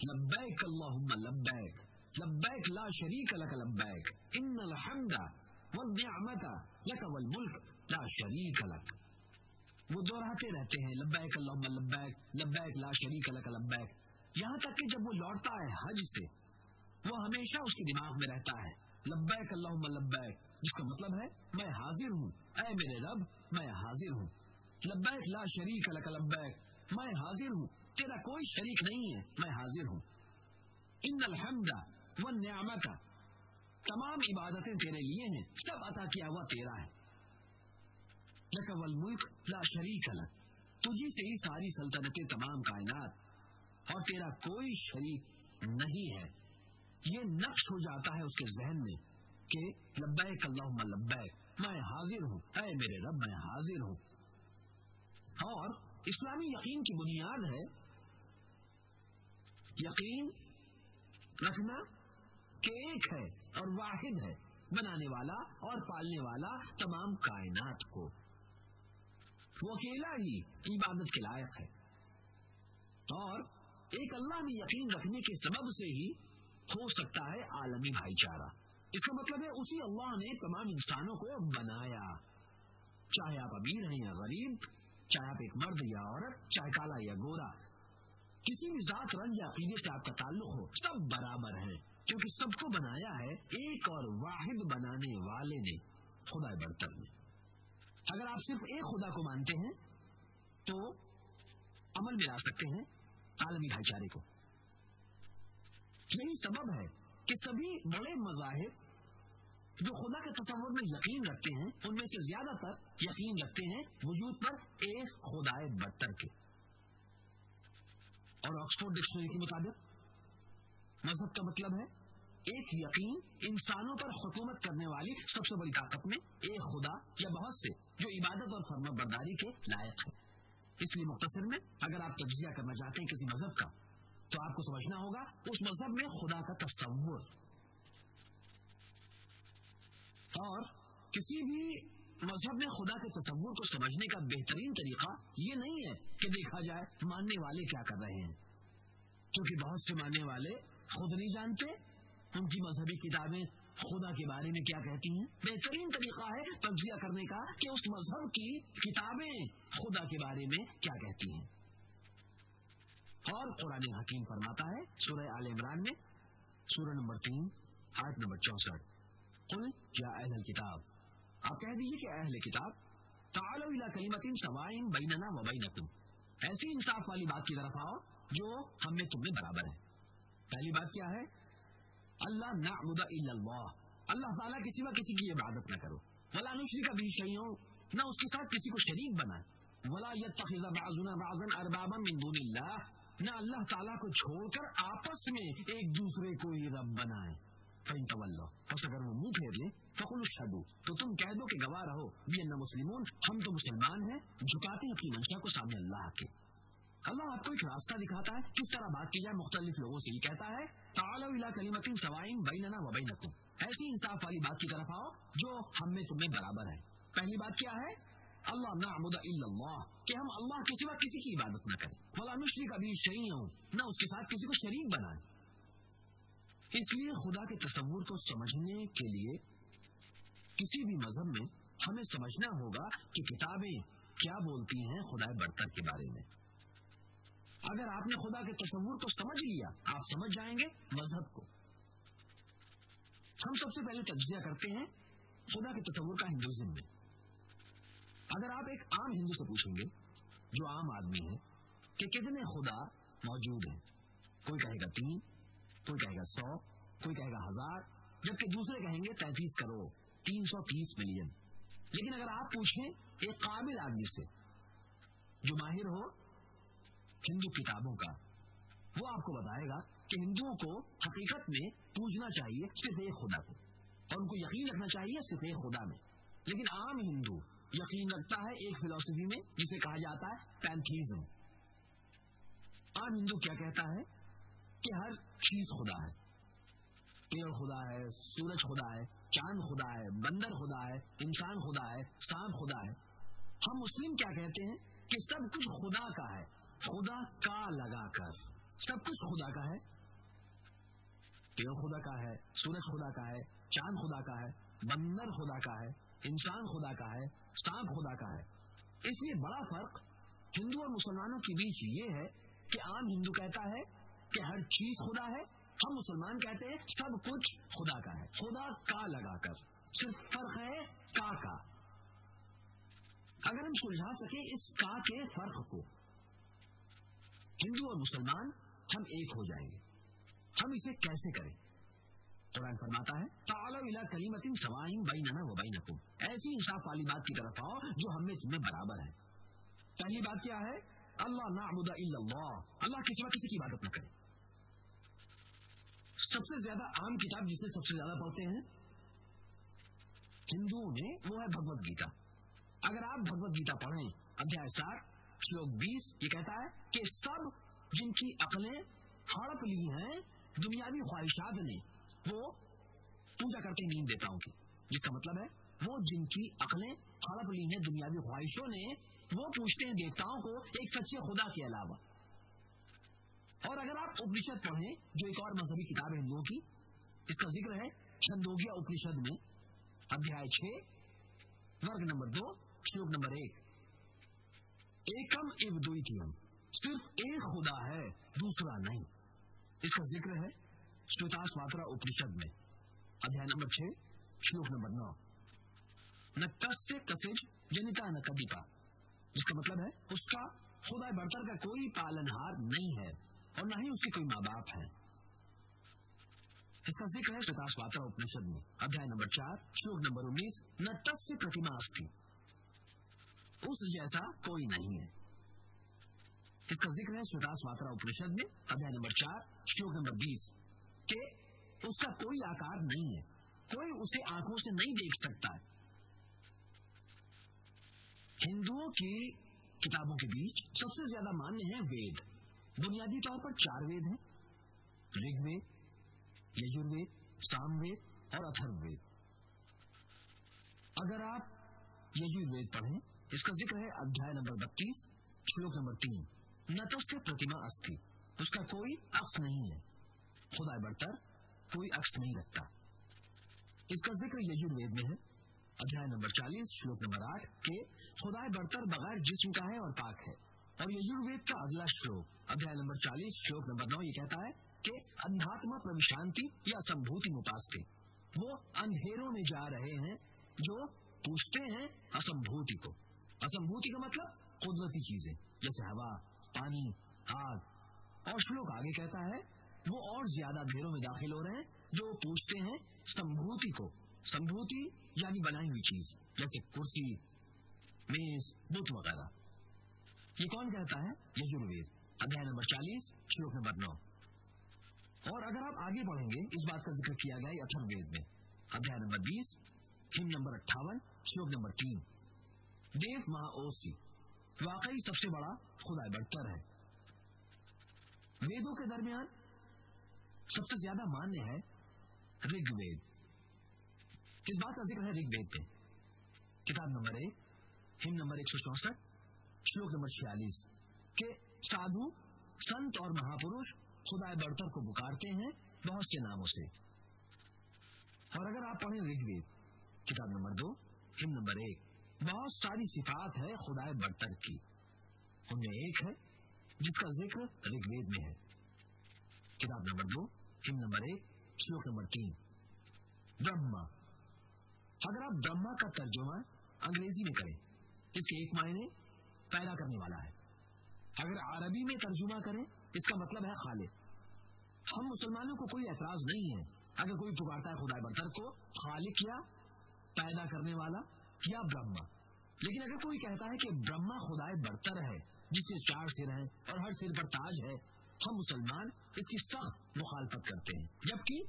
لبیک اللہم لبیک لبیک لا شریک لک لبیک ان الحمد والنعمت لک والملک لا شریک لک. وہ دہراتے رہتے ہیں لبیک اللہم لبیک لبیک لا شریک لک لبیک، یہاں تک کہ جب وہ لوٹتا ہے حج سے وہ ہمیشہ اس کے دماغ میں رہتا ہے لبیک اللہم لبیک، جس کا مطلب ہے میں حاضر ہوں اے میرے رب، میں حاضر ہوں. لبیک لا شریک لک لبیک، میں حاضر ہوں تیرا کوئی شریک نہیں ہے، میں حاضر ہوں. ان الحمد والنعمت، تمام عبادتیں تیرے لیے ہیں، سب عطا کیا ہوا تیرا ہے. لک والملک لا شریک لک، تجھی سے ہی ساری سلطنتیں تمام کائنات اور تیرا کوئی شریک نہیں ہے. یہ نقش ہو جاتا ہے اس کے ذہن میں کہ لبیک اللہم لبیک، میں حاضر ہوں اے میرے رب، میں حاضر ہوں. اور اسلامی یقین کی بنیاد ہے یقین رکھنا کہ ایک ہے اور واحد ہے، بنانے والا اور پالنے والا تمام کائنات کو، وہ اکیلا ہی عبادت کے لائق ہے. اور ایک اللہ میں یقین رکھنے کے سبب سے ہی ہو سکتا ہے عالمی بھائی چارہ. اس کا مطلب ہے اسی اللہ نے تمام انسانوں کو بنایا، چاہے آپ امیر ہیں یا غریب، چاہے آپ ایک مرد یا عورت، چاہے کالا یا گورا، کسی بھی ذات رنگ یا عقیدے سے آپ کا تعلق ہو، سب برابر ہیں کیونکہ سب کو بنایا ہے ایک اور واحد بنانے والے نے، خدا برتر نے. اگر آپ صرف ایک خدا کو مانتے ہیں تو عمل میں لا سکتے ہیں عالمی بھائی چارے کو. یہی سبب ہے کہ سبھی بڑے مذاہب جو خدا کے تصور میں یقین رکھتے ہیں ان میں سے زیادہ تر یقین رکھتے ہیں وجود پر ایک خدائے برتر کے. اور آکسفورڈ ڈکشنری کے مطابق مذہب کا مطلب ہے ایک یقین انسانوں پر حکومت کرنے والی سب سے بڑی طاقت میں ایک خدا یا بہت سے جو عبادت اور فرما برداری کے لائق ہے. اس لیے مختصر میں اگر آپ تجزیہ کرنا چاہتے ہیں کسی مذہب کا تو آپ کو سمجھنا ہوگا اس مذہب میں خدا کا تصور. اور کسی بھی مذہب میں خدا کے تصور کو سمجھنے کا بہترین طریقہ یہ نہیں ہے کہ دیکھا جائے ماننے والے کیا کر رہے ہیں، کیونکہ بہت سے ماننے والے خود نہیں جانتے ان کی مذہبی کتابیں خدا کے بارے میں کیا کہتی ہیں. بہترین طریقہ ہے تجزیہ کرنے کا کہ اس مذہب کی کتابیں خدا کے بارے میں کیا کہتی ہیں. اور قرآن حکیم فرماتا ہے سورہ آل عمران میں سورہ نمبر 3 آیت نمبر 64، قل یا اہل الکتاب، آپ کہہ دیجیے کہ اہل کتاب، تعالوا الی کلمۃ سواء بیننا و بینکم، ایسی انصاف والی بات کی طرف آؤ جو ہم میں تم میں برابر ہے. پہلی بات کیا ہے؟ اللہ نعبد الا اللہ، اللہ تعالیٰ کے سوا کسی کی عبادت نہ کرو. ولا نشرک بہ شیئا، نہ اس کے ساتھ کسی کو شریک بنائے. ولا یتخذ بعضنا بعضا اربابا من دون اللہ، نہ اللہ تعالیٰ کو چھوڑ کر آپس میں ایک دوسرے کو ہی رب بنائے. فإن تولوا، پس اگر وہ منہ پھیر لیں، فقولوا اشہدوا، تو تم کہہ دو کہ گواہ رہو، بأننا مسلمون، ہم تو مسلمان ہیں، جھکاتے ہیں اپنی منشا کو سامنے اللہ کے. اللہ آپ کو ایک راستہ دکھاتا ہے کس طرح بات کی جائے مختلف لوگوں سے. یہ کہتا ہے تعالوا الی کلمۃ سواء بیننا و بینکم، ایسی انصاف والی بات کی طرف آؤ جو ہم میں تمہیں برابر ہے. پہلی بات کیا ہے؟ اللہ نعبد الا اللہ، کہ ہم اللہ کے سوا کسی کی عبادت نہ کریں. ولا نشرک بہ شیئا، نہ اس کے ساتھ کسی کو شریک بنائیں. اس لیے خدا کے تصور کو سمجھنے کے لیے کسی بھی مذہب میں ہمیں سمجھنا ہوگا کہ کتابیں کیا بولتی ہیں خدا برتر کے بارے میں. اگر آپ نے خدا کے تصور کو سمجھ لیا آپ سمجھ جائیں گے مذہب کو. ہم سب سے پہلے تجزیہ کرتے ہیں خدا کے تصور کا ہندوازم میں. اگر آپ ایک عام ہندو سے پوچھیں گے جو عام آدمی ہے کہ کتنے خدا موجود ہیں، کوئی کہے گا 3، کوئی کہے گا 100، کوئی کہے گا 1000، جبکہ دوسرے کہیں گے 33 کروڑ 330 ملین. لیکن اگر آپ پوچھیں ایک قابل آدمی سے جو ماہر ہو ہندو کتابوں کا، وہ آپ کو بتائے گا کہ ہندوؤں کو حقیقت میں پوجنا چاہیے صرف ایک خدا کو، اور ان کو یقین رکھنا چاہیے صرف ایک خدا میں. لیکن عام ہندو یقین رکھتا ہے ایک فلسفی میں جسے کہا جاتا ہے پینتھیزم. عام ہندو کیا کہتا ہے کہ ہر چیز خدا ہے، پیڑ خدا ہے، سورج خدا ہے، چاند خدا ہے، بندر خدا ہے، انسان خدا ہے، سانپ خدا ہے. ہم مسلم کیا کہتے ہیں کہ سب کچھ خدا کا ہے، خدا کا لگا کر सब कुछ खुदा का है, पेड़ खुदा का है, सूरज खुदा का है, चांद खुदा का है, बंदर खुदा का है, इंसान खुदा का है, सांप खुदा का है। इसलिए बड़ा फर्क हिंदू और मुसलमानों के बीच ये है कि आम हिंदू कहता है कि हर चीज खुदा है, हम मुसलमान कहते हैं सब कुछ खुदा का है, खुदा का लगाकर। सिर्फ फर्क है का। अगर हम सुलझा सके इस का के फर्क को, हिंदू और मुसलमान हम एक हो जाएंगे। हम इसे कैसे करें? कुरान फरमाता है ताअलौ इला कलिमतिन सवाइन बैनना व बैनकुम, ऐसी इंसाफ वाली बात की तरफ आओ जो हम में तुम्हें बराबर है। पहली बात क्या है? अल्लाह नाअबुद इल्लल्लाह, अल्लाह के सिवा किसी की इबादत न करें। सबसे ज्यादा आम किताब जिसे सबसे ज्यादा पढ़ते हैं हिंदुओं में, वो है भगवत गीता। अगर आप भगवत गीता पढ़ें अध्याय 7 श्लोक 20, ये कहता है कि सब जिनकी अकलें हड़प ली हैं दुनियावी ख्वाहिशात ने, वो पूजा करते नींद देवताओं की। जिसका मतलब है वो जिनकी अकलें हड़प ली हैं दुनियावी ख्वाहिशों ने, वो पूछते हैं देवताओं को एक सच्चे खुदा के अलावा। और अगर आप उपनिषद पढ़ें, जो एक और मजहबी किताब है हिंदुओं की, इसका जिक्र है छंदोग्य उपनिषद में अध्याय 6 वर्ग नंबर 2 श्लोक नंबर 1, एकम एव द्वितीयम, सिर्फ एक खुदा है दूसरा नहीं। इसका जिक्र है श्वेताश्वातरा उपनिषद में अध्याय नंबर 6 श्लोक नंबर 9, न कस्य कसिज जनिता न कदीपा, जिसका मतलब है उसका खुदा बढ़तर का कोई पालनहार नहीं है और न ही उसके कोई माँ बाप है। इसका जिक्र है श्वेताश्वातरा उपनिषद में अध्याय नंबर 4 श्लोक नंबर 19, न तस्य प्रतिमा अस्ति, उस जैसा कोई नहीं है। इसका जिक्र है श्वेताश्वातरा उपनिषद में अध्याय नंबर 4 श्लोक नंबर 20 के उसका कोई आकार नहीं है, कोई उसे आंखों से नहीं देख सकता है। हिंदुओं की किताबों के बीच सबसे ज्यादा मान्य है वेद। बुनियादी तौर पर 4 वेद हैं, ऋग्वेद, यजुर्वेद, सामवेद और अथर्ववेद। अगर आप यजुर्वेद पढ़ें, इसका जिक्र है अध्याय नंबर 32 श्लोक नंबर 3, न तस्य प्रतिमा अस्ति, उसका कोई अक्ष नहीं है, खुदा बढ़तर कोई अक्ष नहीं रखता। इसका जिक्र यजुर्वेद में है अध्याय नंबर 40 श्लोक नंबर 8 के खुदा बढ़तर बगैर जिस्म का है और पाक है। और यजुर्वेद का अगला श्लोक अध्याय नंबर 40 श्लोक नंबर 9 ये कहता है कि अंधात्मा प्रविशांति या संभूति मुपास्ते, वो अंधेरों में जा रहे हैं जो पूछते हैं असंभूति को। असंभूति का मतलब कुदरती चीजें जैसे हवा, पानी, आग। और श्लोक आगे कहता है वो और ज्यादा अंधेरों में दाखिल हो रहे हैं जो पूछते हैं संभूति को। संभूति यानी बनाई हुई चीज जैसे कुर्सी, मेज, बुत वगैरह। ये कौन कहता है? यजुर्वेद अध्याय नंबर 40 श्लोक नंबर 9। और अगर आप आगे बढ़ेंगे, इस बात का जिक्र किया गया अथर्ववेद में अध्याय नंबर 20 हिम नंबर 58 श्लोक नंबर 3, देव महाओसी, वाकई सबसे बड़ा खुदा बढ़तर है। वेदों के दरमियान सबसे ज्यादा मान्य है ऋग्वेद। किस बात का जिक्र है ऋग्वेद में? किताब नंबर 1 हिम नंबर 164 श्लोक नंबर 46 के साधु, संत और महापुरुष खुदा बढ़तर को पुकारते हैं बहुत से नामों से। और अगर आप पढ़ें ऋग्वेद किताब नंबर 2 हिम नंबर 1, बहुत सारी सिफात है खुदा बढ़तर की, उनमें एक है जिसका जिक्र ऋग्वेद में है। किताब नंबर 2 हिम नंबर 1 श्लोक नंबर 3, ब्रह्मा। अगर आप ब्रह्मा का तर्जुमा अंग्रेजी में करें, इसके एक मायने पैदा करने वाला है। अगर अरबी में तर्जुमा करें, इसका मतलब है खालिक। हम मुसलमानों को कोई एतराज नहीं है अगर कोई पुकारता है खुदा बढ़तर को खालिक या पैदा करने वाला या ब्रह्मा। लेकिन अगर कोई कहता है कि ब्रह्मा खुदा बढ़तर है जिसके 4 सिर हैं और हर सिर पर ताज है, हम मुसलमान इसकी सख्त मुखालफत करते हैं। जबकि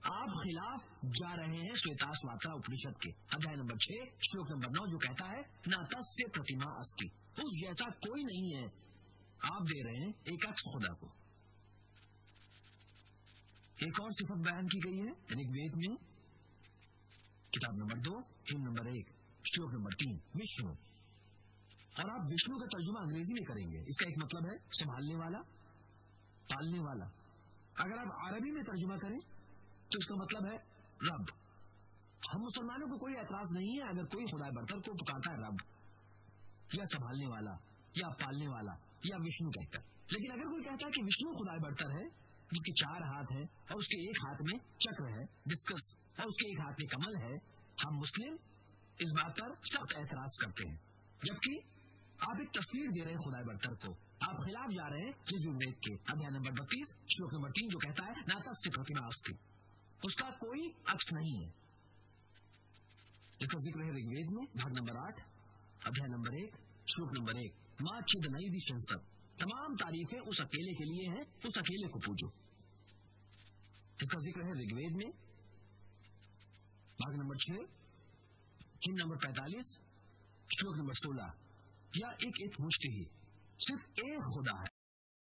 आप खिलाफ जा रहे हैं श्वेताश्वातरा उपनिषद के अध्याय नंबर 6 श्लोक नंबर 9 जो कहता है न तस्य प्रतिमा अस्ति, उस जैसा कोई नहीं है। आप दे रहे हैं एक अक्ष खुदा को। एक और सिफत बयान की गई है ऋग्वेद में किताब नंबर 2 हिम नंबर 1 श्लोक नंबर 3, विष्णु। और आप विष्णु का तर्जुमा अंग्रेजी में करेंगे, इसका एक मतलब है संभालने वाला पालने वाला। अगर आप अरबी में तर्जुमा करें तो इसका मतलब है रब। हम मुसलमानों को कोई एतराज नहीं है अगर कोई खुदा बरतर को पुकारता है रब, या संभालने वाला, या पालने वाला, या विष्णु कहकर। लेकिन अगर कोई कहता है कि विष्णु खुदा बरतर है जिसके 4 हाथ है और उसके एक हाथ में चक्र है, डिस्कस, और उसके एक हाथ में कमल है, हम मुस्लिम इस बात पर सख्त एतराज करते हैं। जबकि आप एक तस्वीर दे रहे हैं खुदा बरतर को, आप खिलाफ जा रहे हैं यजुर्वेद के अध्याय नंबर 32 श्लोक नंबर 3 जो कहता है नातक से प्रतिमा अस्थि, उसका कोई अक्ष नहीं है। इसका जिक्र है ऋग्वेद में भाग नंबर 8 अध्याय नंबर 1 श्लोक नंबर 1, माँ चिद नई दी शंसद, तमाम तारीफें उस अकेले के लिए हैं, उस अकेले को पूजो। इसका जिक्र है ऋग्वेद में भाग नंबर 6 चिन्ह नंबर 45 श्लोक नंबर 16, या एक मुष्टि ही, सिर्फ एक खुदा है।